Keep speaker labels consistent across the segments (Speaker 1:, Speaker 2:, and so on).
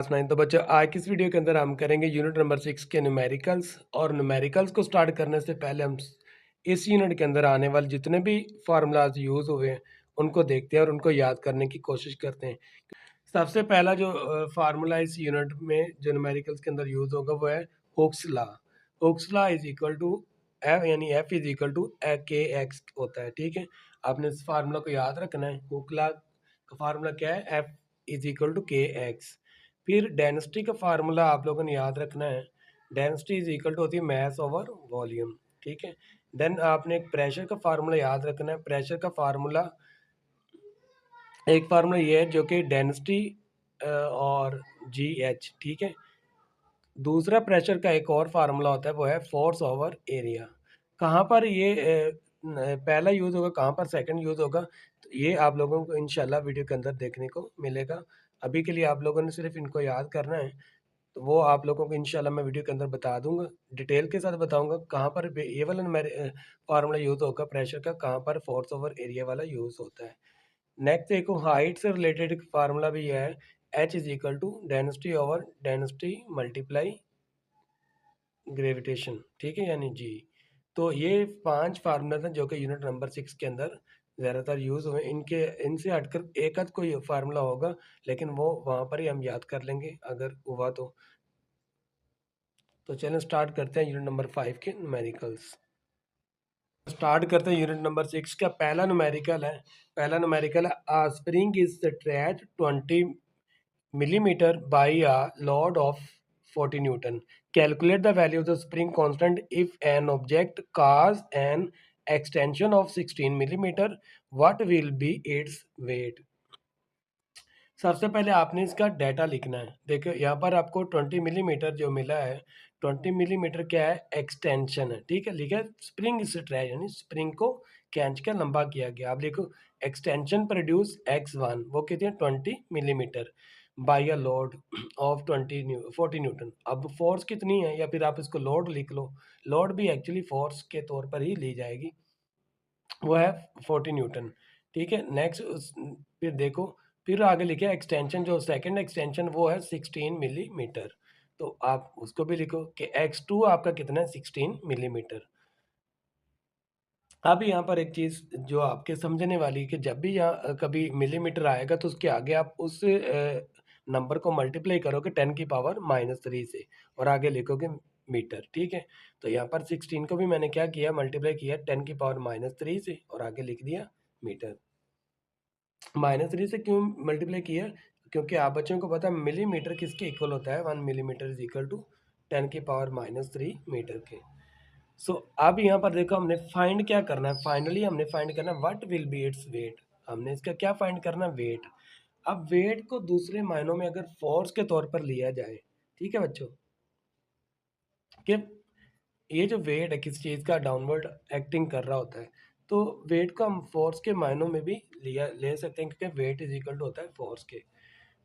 Speaker 1: Class 9। तो बच्चों आज की इस वीडियो के अंदर हम करेंगे यूनिट नंबर 6 के न्यूमेरिकल्स। और न्यूमेरिकल्स को स्टार्ट करने से पहले हम इस यूनिट के अंदर आने वाले जितने भी फार्मूलाज यूज़ हुए हैं उनको देखते हैं और उनको याद करने की कोशिश करते हैं। सबसे पहला जो फार्मूला इस यूनिट में जो न्यूमेरिकल्स के अंदर यूज़ होगा वो है Hooke's law. Hooke's law is equal to F, यानी F is equal to K X होता है। ठीक है, आपने इस फार्मूला को याद रखना है। हुक लॉ का फार्मूला क्या है? F is equal to K x. फिर डेंसिटी का फार्मूला आप लोगों ने याद रखना है। डेंसिटी इज इक्वल टू होती है मैस ओवर वॉल्यूम। ठीक है, देन आपने एक प्रेशर का फार्मूला याद रखना है। प्रेशर का फार्मूला एक फार्मूला ये है जो कि डेंसिटी और जी एच। ठीक है, दूसरा प्रेशर का एक और फार्मूला होता है वो है फोर्स ओवर एरिया। कहाँ पर ये पहला यूज़ होगा, कहाँ पर सेकंड यूज़ होगा, तो ये आप लोगों को इंशाल्लाह वीडियो के अंदर देखने को मिलेगा। अभी के लिए आप लोगों ने सिर्फ इनको याद करना है, तो वो आप लोगों को इंशाल्लाह मैं वीडियो के अंदर बता दूंगा, डिटेल के साथ बताऊंगा कहाँ पर ये वाला मेरे फार्मूला यूज़ होगा प्रेशर का, कहाँ पर फोर्स ओवर एरिया वाला यूज़ होता है। नेक्स्ट देखो, हाइट से रिलेटेड एक फार्मूला भी है, H is equal to density over density multiply gravitation. ठीक है, यानी जी। तो ये 5 फार्मूला हैं जो कि यूनिट नंबर 6 के अंदर ज़्यादातर यूज़ हुए। इनके इनसे हटकर एक आध कोई फार्मूला होगा, लेकिन वो वहाँ पर ही हम याद कर लेंगे अगर हुआ तो चलें स्टार्ट करते हैं यूनिट नंबर 5 के न्यूमेरिकल्स। स्टार्ट करते हैं यूनिट नंबर 6 का। पहला न्यूमेरिकल है, spring is stretch 20 millimeter by a load of 40 Newton. Calculate the value of the spring constant if an object cause an extension of 16 millimeter. What will be its weight? सबसे पहले आपने इसका data लिखना है। देखो यहाँ पर आपको 20 मिलीमीटर जो मिला है, 20 मिलीमीटर क्या है? एक्सटेंशन है। ठीक है, लिखा है स्प्रिंग स्ट्रेच, यानी स्प्रिंग को खींच कर लंबा किया गया। आप लिखो एक्सटेंशन प्रोड्यूस x1, वो कहते हैं 20 millimetre by a load of 40 Newton. अब फोर्स कितनी है, या फिर आप इसको लोड लिख लो, लोड भी एक्चुअली फोर्स के तौर पर ही ली जाएगी, वो है 40 न्यूटन। ठीक है, नेक्स्ट फिर देखो, फिर आगे लिखे एक्सटेंशन, जो सेकंड एक्सटेंशन वो है 16 मिलीमीटर। तो आप उसको भी लिखो कि x2 आपका कितना है? 16 मिलीमीटर। अब यहाँ पर एक चीज़ जो आपके समझने वाली है कि जब भी यहाँ कभी मिलीमीटर आएगा तो उसके आगे आप उस नंबर को मल्टीप्लाई करोगे 10⁻³ से और आगे लिखोगे मीटर। ठीक है, तो यहाँ पर 16 को भी मैंने क्या किया? मल्टीप्लाई किया 10⁻³ से और आगे लिख दिया मीटर। -3 से क्यों मल्टीप्लाई किया? क्योंकि आप बच्चों को पता है मिलीमीटर किसके इक्वल होता है? 1 millimetre is equal to 10⁻³ metre के। सो अब यहाँ पर देखो, हमने फाइंड क्या करना है? फाइनली हमने फाइंड करना है what will B its weight. हमने इसका क्या फाइंड करना है? वेट। अब वेट को दूसरे मायनों में अगर फोर्स के तौर पर लिया जाए, ठीक है बच्चों, कि ये जो वेट है किस चीज़ का डाउनवर्ड एक्टिंग कर रहा होता है, तो वेट को हम फोर्स के मायनों में भी लिया ले सकते हैं, क्योंकि वेट इज इक्वल टू होता है फोर्स के।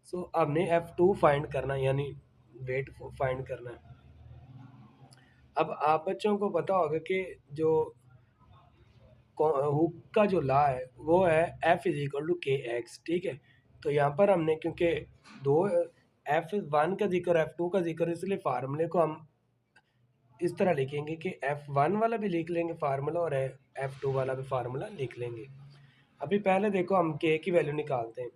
Speaker 1: सो हमने F2 फाइंड करना है, यानी वेट फाइंड करना है। अब आप बच्चों को पता होगा कि जो हुक का जो लॉ है वो है F is equal to K x. ठीक है, तो यहाँ पर हमने क्योंकि दो F1 का जिक्र F2 का जिक्र, इसलिए फार्मूले को हम इस तरह लिखेंगे कि F1 वाला भी लिख लेंगे फार्मूला और F2 वाला भी फार्मूला लिख लेंगे। अभी पहले देखो हम के की वैल्यू निकालते हैं।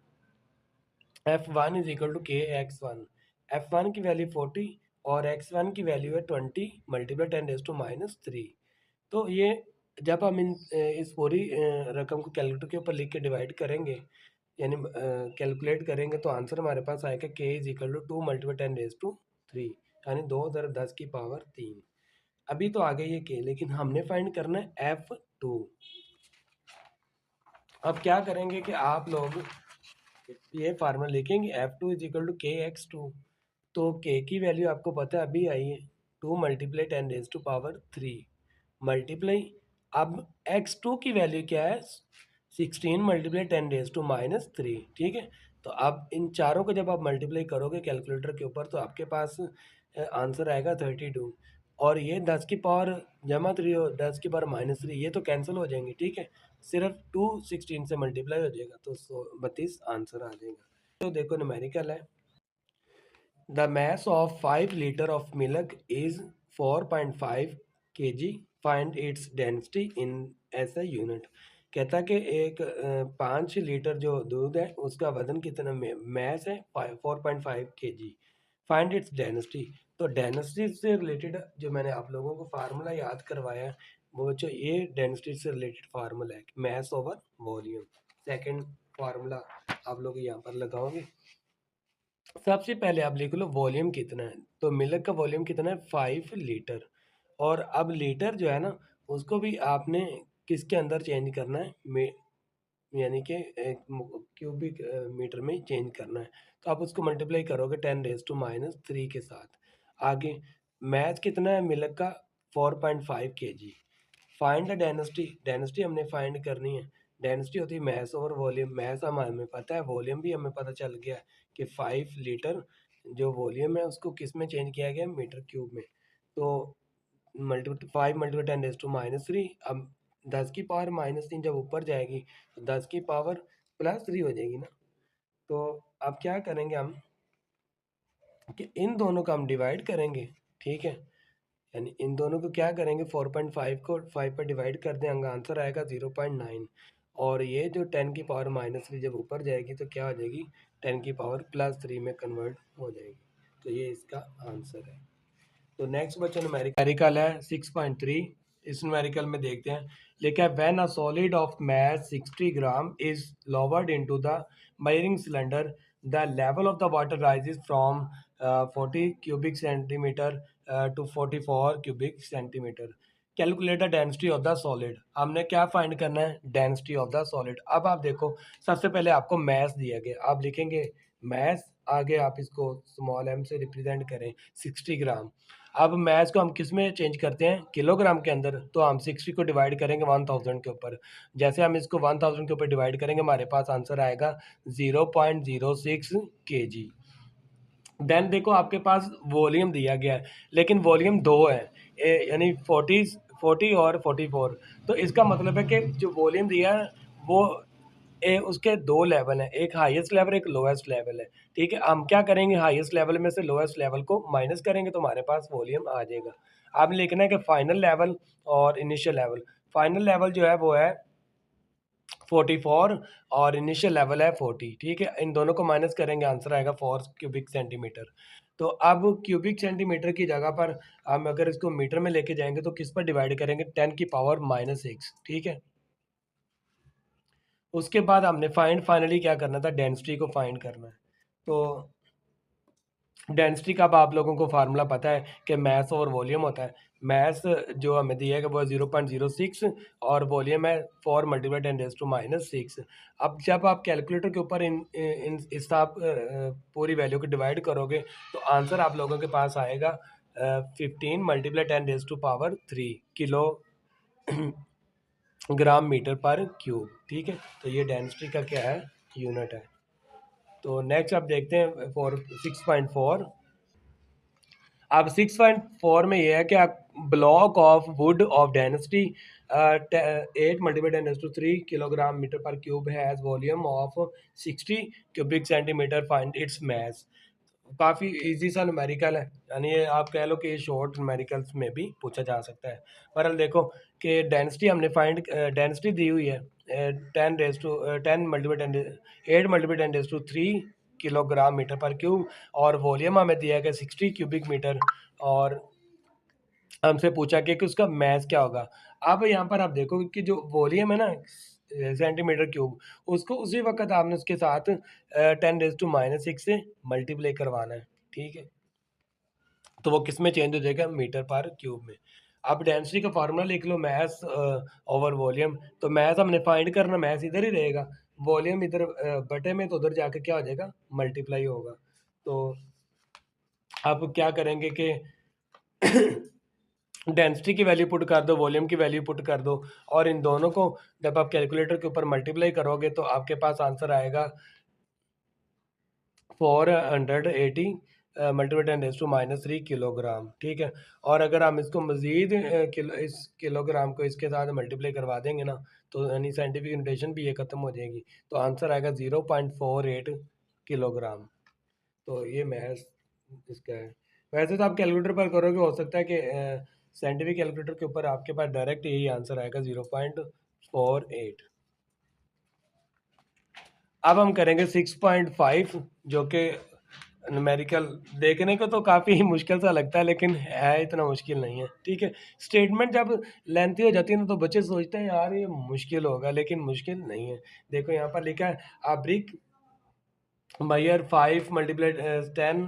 Speaker 1: F1 इज इक्वल टू के x1। F1 की वैल्यू 40 और x1 की वैल्यू है 20 मल्टीप्लाई 10⁻³ तो ये जब हम इस पूरी रकम को कैलकुलेटर के ऊपर लिख के डिवाइड करेंगे, यानी कैलकुलेट करेंगे, तो आंसर हमारे पास आएगा k is equal to 2 multiply 10⁻³ यानी 2 × 10⁻³ अभी तो आ गई ये k, लेकिन हमने फाइंड करना है F2। अब क्या करेंगे कि आप लोग ये फार्मूला लिखेंगे F2 इज इक्वल टू के x2। तो k की वैल्यू आपको पता है अभी आई है 2 मल्टीप्लाई 10⁻³ मल्टीप्लाई, अब x2 की वैल्यू क्या है? 16 मल्टीप्लाई 10⁻⁻3। ठीक है, तो अब इन चारों को जब आप मल्टीप्लाई करोगे कैलकुलेटर के ऊपर तो आपके पास आंसर आएगा 32। और ये 10⁻³ और 10⁻³ ये तो कैंसिल हो जाएंगे। ठीक है, सिर्फ 2 16 से मल्टीप्लाई हो जाएगा तो 32 आंसर आ जाएगा। तो देखो न्यूमेरिकल है, the mass of 5 litre of milk is 4.5 kg, find its density in ऐसा यूनिट। कहता है कि एक 5 लीटर जो दूध है उसका वजन कितना, मैस है 4.5 kg, फाइंड इट्स डेंसिटी। तो डेंसिटी से रिलेटेड जो मैंने आप लोगों को फार्मूला याद करवाया है, वो जो ये डेंसिटी से रिलेटेड फार्मूला है, mass over volume. Second formula आप लोग यहाँ पर लगाओगे। सबसे पहले आप लिख लो वॉल्यूम कितना है, तो मिल्क का वॉल्यूम कितना है 5 लीटर। और अब लीटर जो है ना उसको भी आपने किसके अंदर चेंज करना है, यानी कि क्यूबिक मीटर में चेंज करना है। तो आप उसको मल्टीप्लाई करोगे 10⁻³ के साथ। आगे मैथ कितना है मिल्क का 4.5 kg। Find the density, density हमने फाइंड करनी है। डेंसिटी होती है मैस ओवर वॉल्यूम। मैस हमें पता है, वॉल्यूम भी हमें पता चल गया कि 5 लीटर जो वॉल्यूम है उसको किस में चेंज किया गया, मीटर क्यूब में। तो मल्टीप्लाई 5 × 10⁻³ अब 10⁻³ जब ऊपर जाएगी तो 10⁻+3 हो जाएगी ना। तो अब क्या करेंगे हम कि इन दोनों का हम डिवाइड करेंगे, ठीक है। यानी इन दोनों को क्या करेंगे, 4.5 को 5 पर डिवाइड कर देंगे, आंसर आएगा 0.9। और ये जो 10⁻³ जब ऊपर जाएगी तो क्या हो जाएगी, 10⁻+3 में कन्वर्ट हो जाएगी। तो ये इसका आंसर है। तो नेक्स्ट बच्चा न्यूमेरिकल है 6.3। इस न्यूमेरिकल में देखते हैं, लिखा है when a solid of mass 60 gram is lowered into the measuring cylinder, the level of the water rises from 40 cubic centimetre to 44 cubic centimetre. Calculate the density of the solid. हमने क्या find करना है, density of the solid. अब आप देखो, सबसे पहले आपको मैस दिया गया, आप लिखेंगे मैस, आगे आप इसको स्मॉल m से रिप्रेजेंट करें 60 ग्राम। अब मैथ्स को हम किस में चेंज करते हैं, किलोग्राम के अंदर। तो हम 60 को डिवाइड करेंगे 1000 के ऊपर। जैसे हम इसको 1000 के ऊपर डिवाइड करेंगे हमारे पास आंसर आएगा 0.06 kg। देन देखो आपके पास वॉल्यूम दिया गया है, लेकिन वॉल्यूम दो है, यानी 40 और 44। तो इसका मतलब है कि जो वॉल्यूम दिया है वो उसके दो लेवल हैं, एक हाईएस्ट लेवल एक लोएस्ट लेवल है। ठीक है, हम क्या करेंगे, हाईएस्ट लेवल में से लोएस्ट लेवल को माइनस करेंगे तो हमारे पास वॉल्यूम आ जाएगा। आपने लिखना है कि फाइनल लेवल और इनिशियल लेवल। फाइनल लेवल जो है वो है 44 और इनिशियल लेवल है 40। ठीक है, इन दोनों को माइनस करेंगे, आंसर आएगा 4 क्यूबिक सेंटीमीटर। तो अब क्यूबिक सेंटीमीटर की जगह पर हम अगर इसको मीटर में लेके जाएंगे तो किस पर डिवाइड करेंगे, 10⁻⁻6। ठीक है, उसके बाद हमने फाइनली क्या करना था, डेंसिटी को फाइंड करना है। तो डेंसिटी का अब आप लोगों को फार्मूला पता है कि मैस और वॉल्यूम होता है। मैस जो हमें दिया है वो 0.06 और वॉल्यूम है 4 × 10⁻⁻6। अब जब आप कैलकुलेटर के ऊपर इन इन इस आप पूरी वैल्यू को डिवाइड करोगे तो आंसर आप लोगों के पास आएगा 15 × 10⁻³ किलो ग्राम मीटर पर क्यूब। ठीक है, तो ये डेंसिटी का क्या है, यूनिट है। तो नेक्स्ट आप देखते हैं 6.4। अब 6.4 में ये है कि आप block of wood of density 8 × 10⁻³ kilogram metre पर cube has volume of 60 cubic centimetre, find its mass. काफ़ी इजी सा न्यूमेरिकल है, यानी ये आप कह लो कि शॉर्ट न्यूमेरिकल्स में भी पूछा जा सकता है। पर देखो कि डेंसिटी हमने फाइंड, डेंसिटी दी हुई है 8 × 10⁻³ किलोग्राम मीटर पर क्यूब, और वॉल्यूम हमें दिया गया 60 क्यूबिक मीटर, और हमसे पूछा कि उसका मैथ क्या होगा। अब यहाँ पर आप देखो कि जो वॉल्यूम है ना सेंटीमीटर क्यूब, उसको उसी वक्त आपने उसके साथ 10⁻⁻6 से मल्टीप्लाई करवाना है। ठीक है, तो वो किस में चेंज हो जाएगा, मीटर पर क्यूब में। अब डेंसिटी का फार्मूला लिख लो, मैथ ओवर वॉल्यूम। तो मैथ हमने फाइंड करना, मैथ इधर ही रहेगा, वॉल्यूम इधर बटे में, तो उधर जाके क्या हो जाएगा, मल्टीप्लाई होगा। तो अब क्या करेंगे कि डेंसिटी की वैल्यू पुट कर दो, वॉल्यूम की वैल्यू पुट कर दो, और इन दोनों को जब आप कैलकुलेटर के ऊपर मल्टीप्लाई करोगे तो आपके पास आंसर आएगा 480 ×10⁻³ किलोग्राम। ठीक है, और अगर हम इसको मज़ीद इस किलोग्राम को इसके साथ मल्टीप्लाई करवा देंगे ना, तो यानी साइंटिफिक नोटेशन भी ये ख़त्म हो जाएगी, तो आंसर आएगा 0.48 किलोग्राम। तो ये मैथ इसका है। वैसे तो आप कैलकुलेटर पर करोगे, हो सकता है कि साइंटिफिक कैलकुलेटर के ऊपर आपके पास डायरेक्ट यही आंसर आएगा 0.48। अब हम करेंगे 6.5, जो कि न्यूमेरिकल देखने को तो काफ़ी मुश्किल सा लगता है, लेकिन है इतना मुश्किल नहीं है। ठीक है, स्टेटमेंट जब लेंथी हो जाती है ना तो बच्चे सोचते हैं यार ये मुश्किल होगा, लेकिन मुश्किल नहीं है। देखो यहाँ पर लिखा है, a brick measure 5 multiplied 10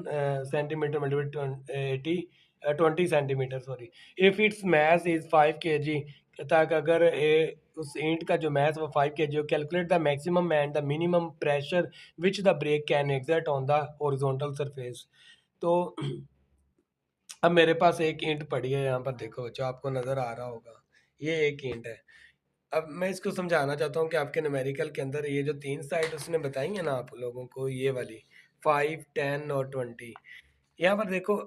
Speaker 1: centimeter multiplied 80 20 centimeter, sorry, if its mass is 5 kg, तक अगर उस ईंट का जो मैथ वो 5 kg हो, calculate the maximum and the minimum pressure which the brick can exert on the horizontal surface. तो अब मेरे पास एक ईंट पड़ी है यहाँ पर, देखो जो आपको नज़र आ रहा होगा, ये एक ईंट है। अब मैं इसको समझाना चाहता हूँ कि आपके न्यूमेरिकल के अंदर ये जो 3 साइड उसने बताई है ना आप लोगों को, ये वाली 5, 10 और 20, यहाँ पर देखो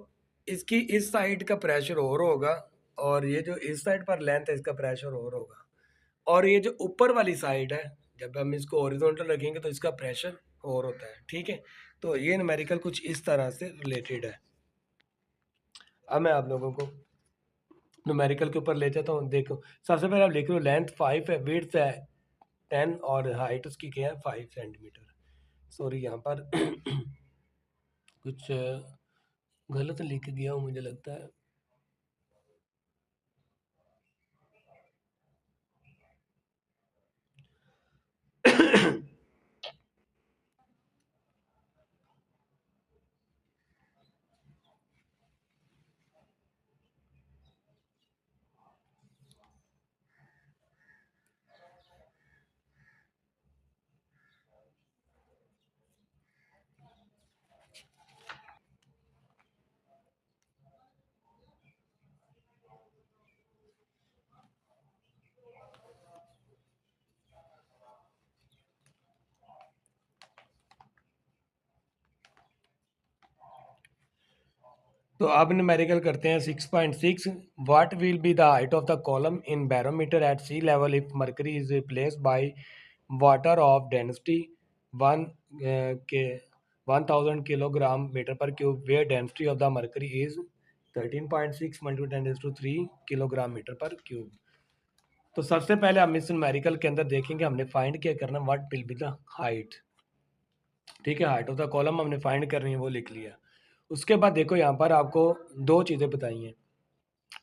Speaker 1: इसकी इस साइड का प्रेशर और होगा, और ये जो इस साइड पर लेंथ है इसका प्रेशर और होगा, और ये जो ऊपर वाली साइड है जब हम इसको हॉरिजॉन्टल रखेंगे तो इसका प्रेशर और होता है। ठीक है, तो ये न्यूमेरिकल कुछ इस तरह से रिलेटेड है। अब मैं आप लोगों को न्यूमेरिकल के ऊपर ले जाता हूँ। देखो सबसे पहले आप लिख लो, लेंथ 5 है, विड्थ है 10 और हाइट उसकी क्या है 5 सेंटीमीटर। सॉरी यहाँ पर कुछ गलत लिख गया हूँ मुझे लगता है। तो अब न्यूमेरिकल करते हैं 6.6। What will be the height of the column in barometer at sea level if mercury is replaced by water of density 1 के 1000 किलोग्राम मीटर पर cube, where density of the mercury is 13.6 × 10⁻³ kilogram metre पर cube. तो सबसे पहले हम इस numerical के अंदर देखेंगे, हमने फाइंड क्या करना, what will be the height. ठीक है, हाइट ऑफ द कॉलम हमने फाइंड करनी है, वो लिख लिया। उसके बाद देखो यहाँ पर आपको दो चीज़ें बताई हैं,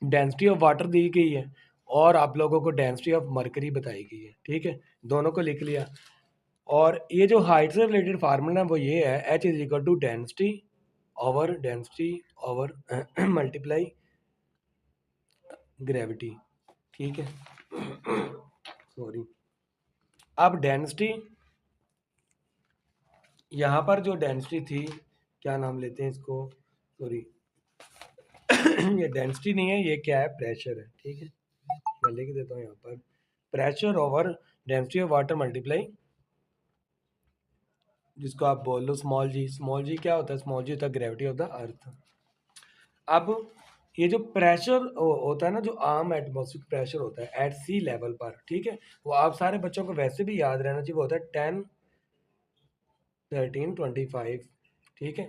Speaker 1: डेंसिटी ऑफ वाटर दी गई है और आप लोगों को डेंसिटी ऑफ मरकरी बताई गई है। ठीक है, दोनों को लिख लिया। और ये जो हाइट से रिलेटेड फार्मूला वो ये है, H is equal to density over multiply gravity. ठीक है, सॉरी। अब डेंसिटी, यहाँ पर जो डेंसिटी थी, क्या नाम लेते हैं इसको, सॉरी ये डेंसिटी नहीं है, ये क्या है, प्रेशर है। ठीक है, मैं लिख देता हूँ यहाँ पर, pressure over density of water multiply, जिसको आप बोल लो स्मॉल जी। स्मॉल जी क्या होता है, स्मॉल जी होता है ग्रेविटी ऑफ द अर्थ। अब ये जो प्रेशर होता है ना, जो आम एटमॉस्फेरिक प्रेशर होता है एट सी लेवल पर, ठीक है, वो आप सारे बच्चों को वैसे भी याद रहना चाहिए, वो होता है 10 13 25। ठीक है,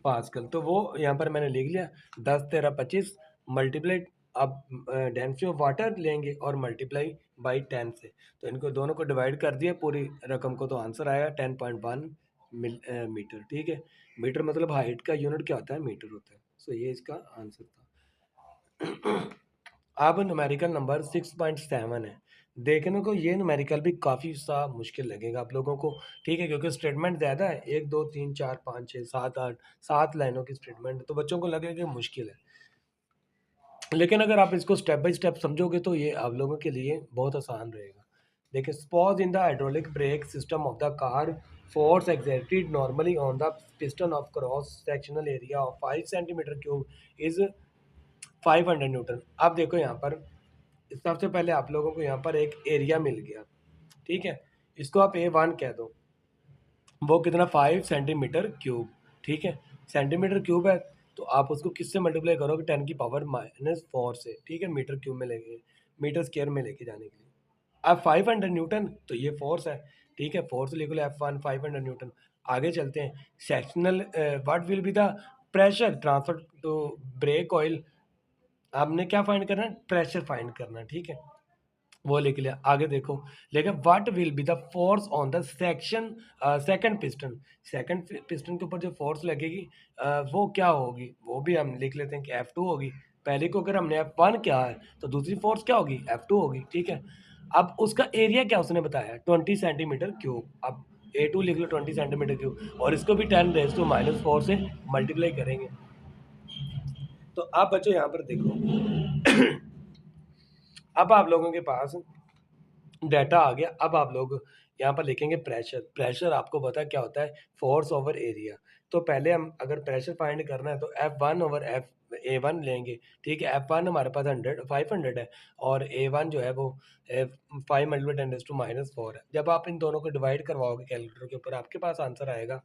Speaker 1: पास्कल। तो वो यहाँ पर मैंने लिख लिया 10 13 25 मल्टीप्लाई, अब डेंसिटी ऑफ वाटर लेंगे और मल्टीप्लाई बाई 10 से, तो इनको दोनों को डिवाइड कर दिया पूरी रकम को, तो आंसर आएगा 10.1 मीटर। ठीक है, मीटर मतलब हाइट का यूनिट क्या होता है, मीटर होता है। सो ये इसका आंसर था। अब न्यूमेरिकल नंबर 6.7 है। देखने को ये न्यूमेरिकल भी काफ़ी सा मुश्किल लगेगा आप लोगों को। ठीक है, क्योंकि स्टेटमेंट ज़्यादा है, 1 2 3 4 5 6 7 8 7 लाइनों की स्टेटमेंट, तो बच्चों को लगेगा कि मुश्किल है, लेकिन अगर आप इसको स्टेप बाय स्टेप समझोगे तो ये आप लोगों के लिए बहुत आसान रहेगा। देखिए, suppose in the hydraulic brake system of the car, force exerted normally on the piston of cross sectional area of 5 centimetre cube is 500 Newton. अब देखो यहाँ पर सबसे पहले आप लोगों को यहाँ पर एक एरिया मिल गया। ठीक है, इसको आप A1 कह दो, वो कितना 5 सेंटीमीटर क्यूब। ठीक है, सेंटीमीटर क्यूब है, तो आप उसको किससे मल्टीप्लाई करोगे, 10⁻⁻⁴ से। ठीक है, मीटर क्यूब में लेके, मीटर स्क्वायर में लेके जाने के लिए। अब 500 न्यूटन, तो ये फोर्स है। ठीक है, फोर्स लिख लो F1 500 न्यूटन। आगे चलते हैं। Sectional what will be the pressure transfer to brake oil. आपने क्या फाइंड करना है? प्रेशर फाइंड करना है, ठीक है, वो लिख लिया। आगे देखो, लेकिन what will be the force on the section second piston. Second piston के ऊपर जो फोर्स लगेगी वो क्या होगी, वो भी हम लिख लेते हैं कि F2 होगी। पहले को अगर हमने F1 किया है तो दूसरी फोर्स क्या होगी? F2 होगी, ठीक है। अब उसका एरिया क्या उसने बताया? 20 सेंटीमीटर क्यूब। अब A2 लिख लो 20 सेंटीमीटर क्यूब, और इसको भी 10⁻⁴ से मल्टीप्लाई करेंगे। तो आप बच्चों यहाँ पर देखो अब आप लोगों के पास डाटा आ गया। अब आप लोग यहाँ पर लिखेंगे प्रेशर। प्रेशर आपको पता है क्या होता है? Force over area. तो पहले हम अगर प्रेशर फाइंड करना है तो F1 ओवर A1 लेंगे, ठीक है। F1 हमारे पास 500 है, और A1 जो है वो 5 मल्टीप्लाई 10⁻⁴ है। जब आप इन दोनों को डिवाइड करवाओगे कैलकुलेटर के ऊपर, आपके पास आंसर आएगा,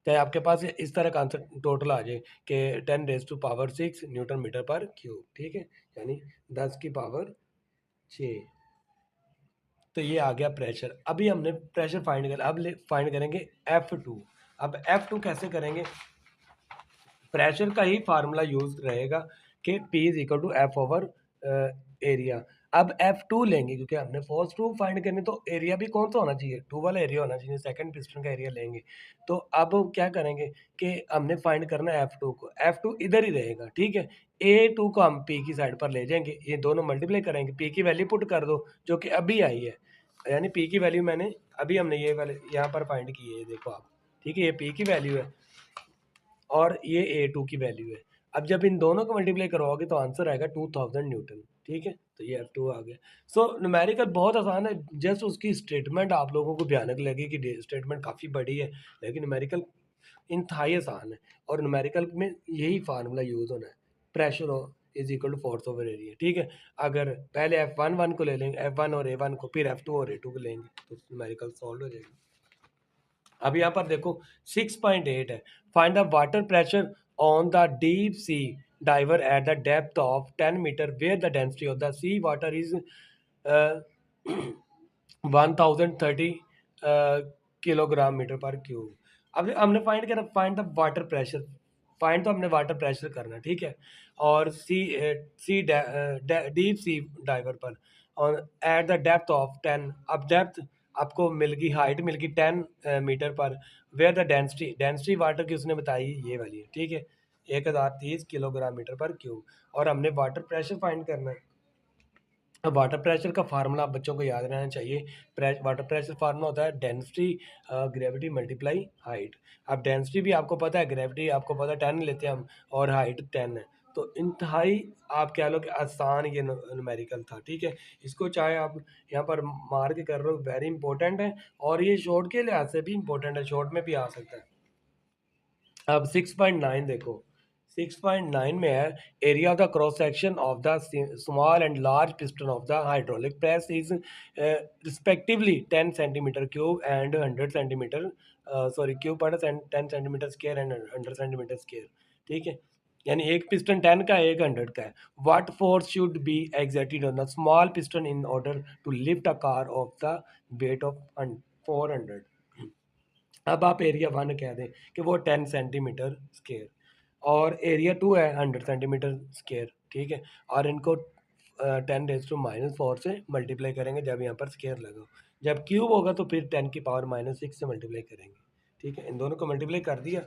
Speaker 1: चाहे आपके पास इस तरह का आंसर टोटल आ जाए कि 10⁻⁶ न्यूटन मीटर पर क्यूब, ठीक है, यानी 10⁻⁶। तो ये आ गया प्रेशर। अभी हमने प्रेशर फाइंड कर, अब फाइंड करेंगे F2। अब F2 कैसे करेंगे? प्रेशर का ही फार्मूला यूज रहेगा कि P is equal to F over area. अब F2 लेंगे क्योंकि हमने फोर्स 2 फाइंड करने, तो एरिया भी कौन सा होना चाहिए? 2 वाला एरिया होना चाहिए। सेकंड पिस्टन का एरिया लेंगे। तो अब क्या करेंगे कि हमने फाइंड करना है F2 को। F2 इधर ही रहेगा, ठीक है। A2 को हम P की साइड पर ले जाएंगे, ये दोनों मल्टीप्लाई करेंगे, P की वैल्यू पुट कर दो जो कि अभी आई है, यानी P की वैल्यू मैंने अभी हमने ये वाले यहाँ पर फाइंड की है, देखो आप, ठीक है। ये P की वैल्यू है और ये A2 की वैल्यू है। अब जब इन दोनों को मल्टीप्लाई करवाओगे तो आंसर आएगा 2000 न्यूटन, ठीक है। तो ये F2 आ गया। सो न्यूमेरिकल बहुत आसान है, जस्ट उसकी स्टेटमेंट आप लोगों को भयानक लगी कि स्टेटमेंट काफ़ी बड़ी है, लेकिन न्यूमेरिकल इंतहाई आसान है। और न्यूमेरिकल में यही फार्मूला यूज होना है, pressure is equal to force over area, ठीक है। अगर पहले F1 को ले लेंगे, F1 और A1 को, फिर F2 और A2 को लेंगे तो न्यूमेरिकल सॉल्व हो जाएगा। अब यहाँ पर देखो 6.8 है, find the water pressure on the deep sea diver at the depth of 10 metre where the density of the sea water is 1030 kilogram metre पर क्यूब। अब हमने फाइंड करा, find the water pressure. Find तो हमने water pressure करना, ठीक है। और सी डीप सी डाइवर पर और एट द डेप्थ ऑफ 10। अब डेप्थ आपको मिल गई, हाइट मिल गई 10 मीटर पर। Where the density, density water की उसने बताई ये वाली है, ठीक है, 1030 किलोग्राम मीटर पर क्यूब। और हमने वाटर प्रेशर फाइंड करना है। अब वाटर प्रेशर का फार्मूला आप बच्चों को याद रहना चाहिए। वाटर प्रेशर फार्मूला होता है डेंसिटी ग्रेविटी मल्टीप्लाई हाइट। अब डेंसिटी भी आपको पता है, ग्रेविटी आपको पता है 10 लेते हैं हम, और हाइट 10 है। तो इंतहाई आप कह लो कि आसान ये न्यूमेरिकल था, ठीक है। इसको चाहे आप यहाँ पर मार्क कर लो, वेरी इंपॉर्टेंट है, और ये शॉर्ट के लिहाज से भी इंपॉर्टेंट है, शॉर्ट में भी आ सकता है। अब 6.9 देखो, 6.9 में है area of the cross section of the small and large piston of the hydraulic press is respectively 10 centimetre cube and 100 centimetre sorry cube पर 10 centimetre square and 100 centimetre square, ठीक है। यानी एक पिस्टन 10 का है, एक 100 का है। What force should be exerted on the small piston in order to lift a car of the weight of 400। अब आप एरिया 1 कह दें कि वो 10 सेंटीमीटर स्केयर, और एरिया 2 है 100 सेंटीमीटर स्केयर, ठीक है। और इनको 10⁻⁴ से मल्टीप्लाई करेंगे जब यहाँ पर स्केयर लगा। जब क्यूब होगा तो फिर 10⁻⁻6 से मल्टीप्लाई करेंगे, ठीक है। इन दोनों को मल्टीप्लाई कर दिया।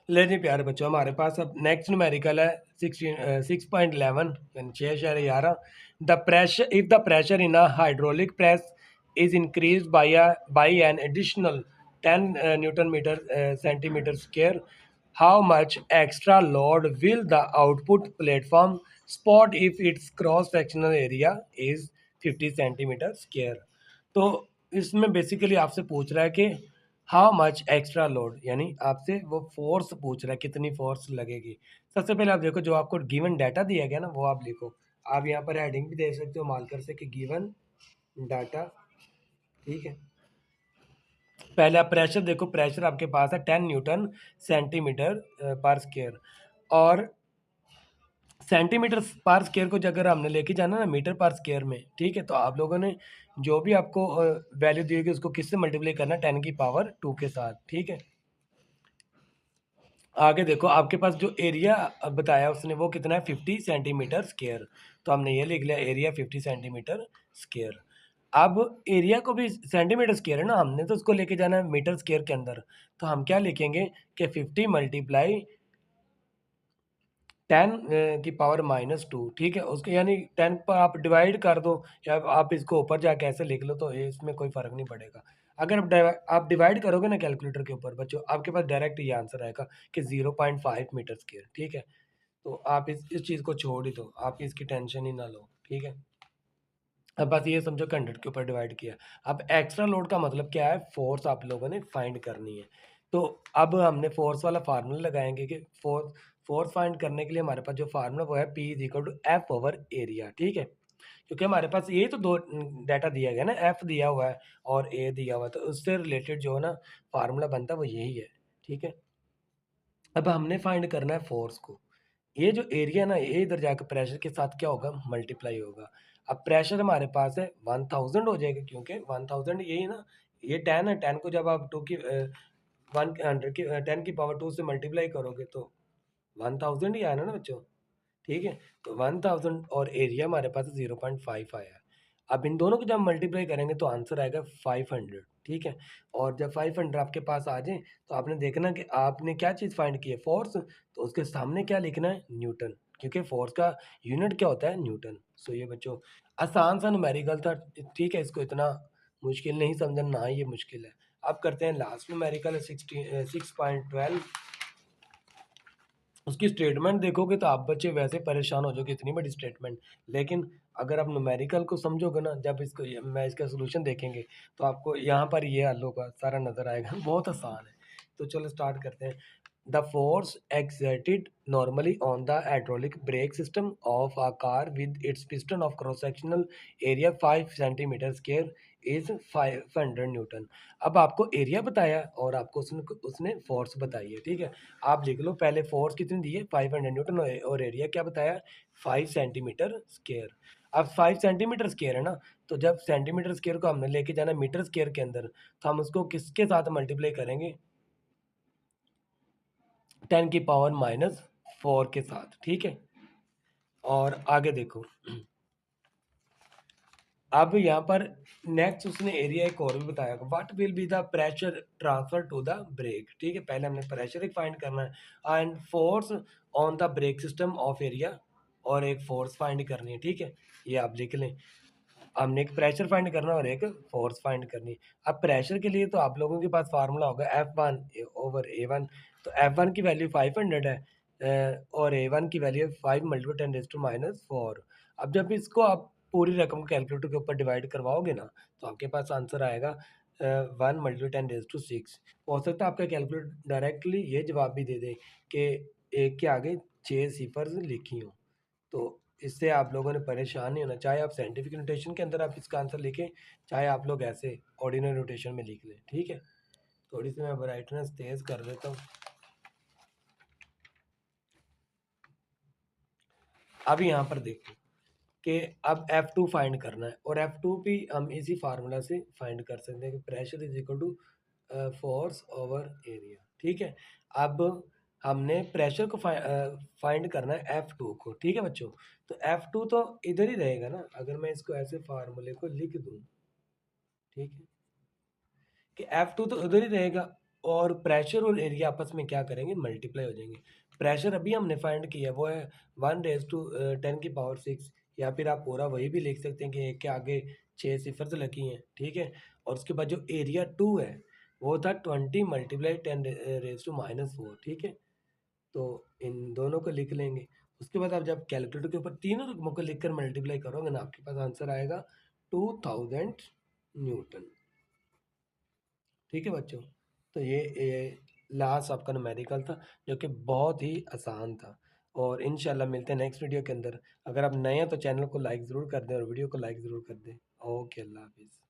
Speaker 1: ले जी प्यारे बच्चों, हमारे पास अब नेक्स्ट न्यूमेरिकल है 6.11 यानी 6.11। The pressure, if the pressure in a hydraulic press is increase by an additional 10 newton metre centimetre square, how much extra load will the output platform spot if its cross sectional area is 50 centimetre square. तो इसमें basically आपसे पूछ रहा है कि how much extra load, यानी आपसे वो फोर्स पूछ रहा है, कितनी फोर्स लगेगी। सबसे पहले आप देखो, जो आपको गिवन डाटा दिया गया ना वो आप लिखो। आप यहाँ पर हेडिंग भी दे सकते हो मार्कर से कि गिवन डाटा, ठीक है। पहले आप प्रेशर देखो, प्रेशर आपके पास है 10 न्यूटन सेंटीमीटर पर स्क्वायर, और सेंटीमीटर पर स्क्वायर को अगर हमने लेके जाना ना मीटर पर स्क्वायर में, ठीक है? तो आप लोगों ने जो भी आपको वैल्यू दी होगी उसको किससे मल्टीप्लाई करना है? 10 की पावर 2 के साथ, ठीक है? आगे देखो आपके पास जो एरिया बताया उसने वो कितना है? 50 सेंटीमीटर स्क्वायर। तो हमने ये लिख लिया एरिया 50 सेंटीमीटर स्क्वायर। अब एरिया को भी सेंटीमीटर स्क्वायर है ना, हमने तो उसको लेके जाना है मीटर स्क्वायर के अंदर। तो हम क्या लिखेंगे कि 50 मल्टीप्लाई 10 की पावर -2, ठीक है? उसको यानी 10 पर आप डिवाइड कर दो या आप इसको ऊपर जाके ऐसे लिख लो, तो इसमें कोई फ़र्क नहीं पड़ेगा। अगर आप डिवाइड करोगे ना कैलकुलेटर के ऊपर बच्चों, आपके पास डायरेक्ट ये आंसर आएगा कि 0.5 मीटर स्क्वायर, ठीक है? तो आप इस चीज़ को छोड़ ही दो, आप इसकी टेंशन ही ना लो, ठीक है? अब बस ये समझो कि 100 के ऊपर डिवाइड किया। अब एक्स्ट्रा लोड का मतलब क्या है? फ़ोर्स आप लोगों ने फाइंड करनी है। तो अब हमने फ़ोर्स वाला फ़ॉर्मूला लगाएँगे कि फ़ोर्स फाइंड करने के लिए हमारे पास जो फ़ॉर्मूला वो है P is equal to F over area, ठीक है? क्योंकि हमारे पास ये तो 2 डाटा दिया गया है ना, F दिया हुआ है और A दिया हुआ है, तो उससे रिलेटेड जो है ना फ़ॉर्मूला बनता है वो यही है, ठीक है? अब हमने फाइंड करना है फ़ोर्स को। ये जो एरिया ना ये इधर जाकर प्रेशर के साथ क्या होगा? मल्टीप्लाई होगा। अब प्रेशर हमारे पास है 1000 हो जाएगा क्योंकि 1000 यही ना, ये 10 है, 10 को जब आप 2 की 100 की 10 की पावर 2 से मल्टीप्लाई करोगे तो 1000 ही आया ना बच्चों, ठीक है? तो 1000 और एरिया हमारे पास 0.5 आया है। अब इन दोनों को जब मल्टीप्लाई करेंगे तो आंसर आएगा 500, ठीक है? और जब 500 आपके पास आ जाए तो आपने देखना कि आपने क्या चीज़ फाइंड की है? फ़ोर्स। तो उसके सामने क्या लिखना है? न्यूटन, क्योंकि फ़ोर्स का यूनिट क्या होता है? न्यूटन। सो ये बच्चों आसान सा न्यूमेरिकल था, ठीक है? इसको इतना मुश्किल नहीं समझना, ना ही ये मुश्किल है। अब करते हैं लास्ट न्यूमेरिकल 6.12। उसकी स्टेटमेंट देखोगे तो आप बच्चे वैसे परेशान हो जाओगे, इतनी बड़ी स्टेटमेंट। लेकिन अगर आप न्यूमेरिकल को समझोगे ना, जब इसको मैं इसका सोल्यूशन देखेंगे तो आपको यहाँ पर ये हल होगा सारा नज़र आएगा। बहुत आसान है। तो चलो स्टार्ट करते हैं। The force exerted normally on the hydraulic brake system of a car with its piston of cross sectional area 5 centimeter square is 500 Newton. अब आपको एरिया बताया और आपको उसने उसने फोर्स बताई है, ठीक है? आप लिख लो पहले फोर्स कितनी दी है? 500 न्यूटन और एरिया क्या बताया? 5 सेंटीमीटर स्क्वायर। अब 5 सेंटीमीटर स्क्वायर है ना, तो जब सेंटीमीटर स्क्वायर को हमने लेके जाना मीटर स्क्वायर के अंदर, तो हम उसको किसके साथ मल्टीप्लाई करेंगे? 10 की पावर -4 के साथ, ठीक है? और आगे देखो, अब यहाँ पर नेक्स्ट उसने एरिया एक और भी बताया, what will be the pressure transfer to the brake, ठीक है? पहले हमने प्रेशर एक फाइंड करना है and force on the brake system of area, और एक फोर्स फाइंड करनी है, ठीक है? ये आप लिख लें। हमने एक प्रेशर फाइंड करना और एक फोर्स फाइंड करनी। अब प्रेशर के लिए तो आप लोगों के पास फार्मूला होगा F1 ओवर A1। तो F1 की वैल्यू 500 है, और A1 की वैल्यू 5 मल्टीप्लाई 10⁻⁴। अब जब इसको आप पूरी रकम को कैलकुलेटर के ऊपर डिवाइड करवाओगे ना, तो आपके पास आंसर आएगा 1 मल्टीप्लाई 10⁻⁶। हो सकता है आपका कैलकुलेटर डायरेक्टली ये जवाब भी दे दे कि एक के आगे 6 सिफर्स लिखी हों। तो इससे आप लोगों ने परेशान नहीं होना, चाहे आप साइंटिफिक नोटेशन के अंदर आप इसका आंसर लिखें, चाहे आप लोग ऐसे ऑर्डिनरी नोटेशन में लिख लें, ठीक है? थोड़ी सी मैं ब्राइटनेस तेज़ कर देता हूँ। अब यहाँ पर देखो कि अब F2 फाइंड करना है, और F2 भी हम इसी फार्मूला से फाइंड कर सकते हैं कि pressure is equal to force over area, ठीक है? अब हमने प्रेशर को फाइंड करना है F2 को, ठीक है बच्चों? तो F2 तो इधर ही रहेगा ना, अगर मैं इसको ऐसे फार्मूले को लिख दूँ, ठीक है? कि F2 तो उधर ही रहेगा, और प्रेशर और एरिया आपस में क्या करेंगे? मल्टीप्लाई हो जाएंगे। प्रेशर अभी हमने फाइंड किया वो है 1 10⁻⁶, या फिर आप पूरा वही भी लिख सकते हैं कि एक के आगे 6 सिफर्स लगी हैं, ठीक है? और उसके बाद जो एरिया 2 है वो था 20 मल्टीप्लाई 10⁻⁴, ठीक है? तो इन दोनों को लिख लेंगे। उसके बाद आप जब कैलकुलेटर के ऊपर तीनों रकमों को लिखकर मल्टीप्लाई करोगे ना, आपके पास आंसर आएगा 2000 न्यूटन, ठीक है बच्चों? तो ये लास्ट आपका न्यूमेरिकल था, जो कि बहुत ही आसान था। और इंशाल्लाह मिलते हैं नेक्स्ट वीडियो के अंदर। अगर आप नए हैं तो चैनल को लाइक ज़रूर कर दें और वीडियो को लाइक ज़रूर कर दें। ओके, अल्लाह हाफ़िज़।